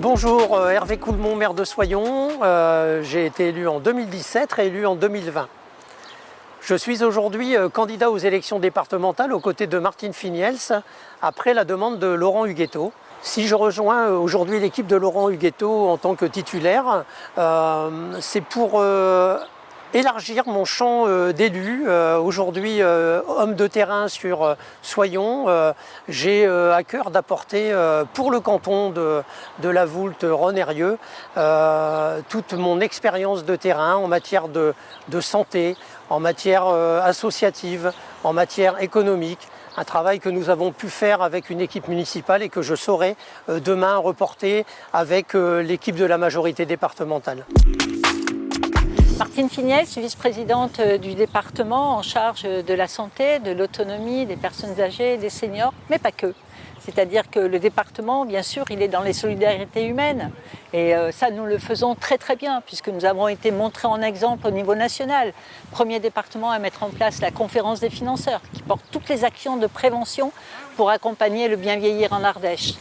Bonjour, Hervé Coulmont, maire de Soyons. J'ai été élu en 2017, réélu en 2020. Je suis aujourd'hui candidat aux élections départementales aux côtés de Martine Finiels, après la demande de Laurent Huguetto. Si je rejoins aujourd'hui l'équipe de Laurent Huguetto en tant que titulaire, c'est pour élargir mon champ d'élu. Aujourd'hui, homme de terrain sur Soyons, j'ai à cœur d'apporter pour le canton de la Voulte-Rhône-Eyrieux toute mon expérience de terrain en matière de santé, en matière associative, en matière économique. Un travail que nous avons pu faire avec une équipe municipale et que je saurai demain reporter avec l'équipe de la majorité départementale. Martine Finiels, vice-présidente du département en charge de la santé, de l'autonomie, des personnes âgées, des seniors, mais pas que. C'est-à-dire que le département, bien sûr, il est dans les solidarités humaines. Et ça, nous le faisons très très bien, puisque nous avons été montrés en exemple au niveau national. Premier département à mettre en place la conférence des financeurs, qui porte toutes les actions de prévention pour accompagner le bien vieillir en Ardèche.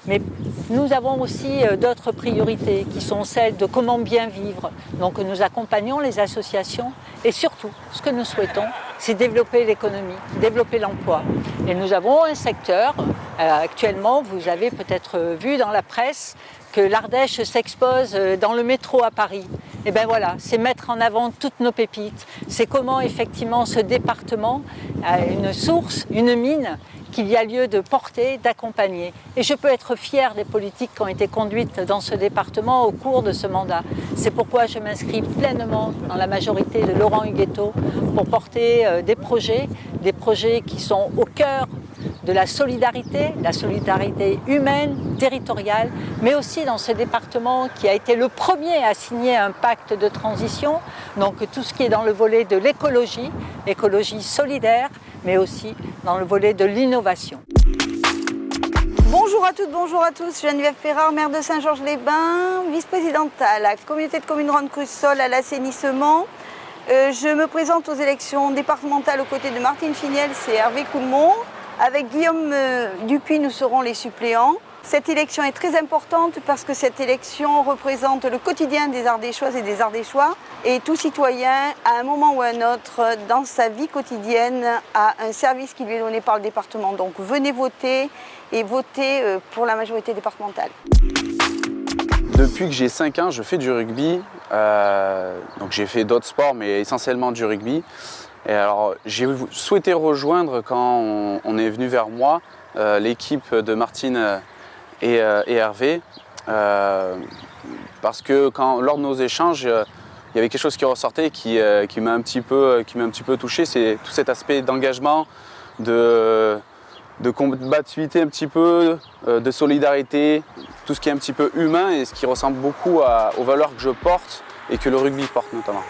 Mais nous avons aussi d'autres priorités qui sont celles de comment bien vivre. Donc nous accompagnons les associations et surtout, ce que nous souhaitons, c'est développer l'économie, développer l'emploi. Et nous avons un secteur, actuellement, vous avez peut-être vu dans la presse que l'Ardèche s'expose dans le métro à Paris. Et bien voilà, c'est mettre en avant toutes nos pépites. C'est comment effectivement ce département a une source, une mine, qu'il y a lieu de porter, d'accompagner. Et je peux être fière des politiques qui ont été conduites dans ce département au cours de ce mandat. C'est pourquoi je m'inscris pleinement dans la majorité de Laurent Huguetto pour porter des projets qui sont au cœur de la solidarité humaine, territoriale, mais aussi dans ce département qui a été le premier à signer un pacte de transition, donc tout ce qui est dans le volet de l'écologie, écologie solidaire, mais aussi dans le volet de l'innovation. Bonjour à toutes, bonjour à tous. Geneviève Perrard, maire de Saint-Georges-les-Bains, vice-présidente à la communauté de communes Rhône-Crussol à l'assainissement. Je me présente aux élections départementales aux côtés de Martine Finiels et Hervé Coulmont. Avec Guillaume Dupuis, nous serons les suppléants. Cette élection est très importante parce que cette élection représente le quotidien des Ardéchoises et des Ardéchois. Et tout citoyen, à un moment ou à un autre, dans sa vie quotidienne, a un service qui lui est donné par le département. Donc venez voter et votez pour la majorité départementale. Depuis que j'ai 5 ans, je fais du rugby. Donc j'ai fait d'autres sports, mais essentiellement du rugby. Et alors, j'ai souhaité rejoindre, quand on est venu vers moi, l'équipe de Martine et Hervé, parce que lors de nos échanges, il y avait quelque chose qui ressortait qui m'a un petit peu touché, c'est tout cet aspect d'engagement, de combativité un petit peu, de solidarité, tout ce qui est un petit peu humain et ce qui ressemble beaucoup aux valeurs que je porte et que le rugby porte notamment.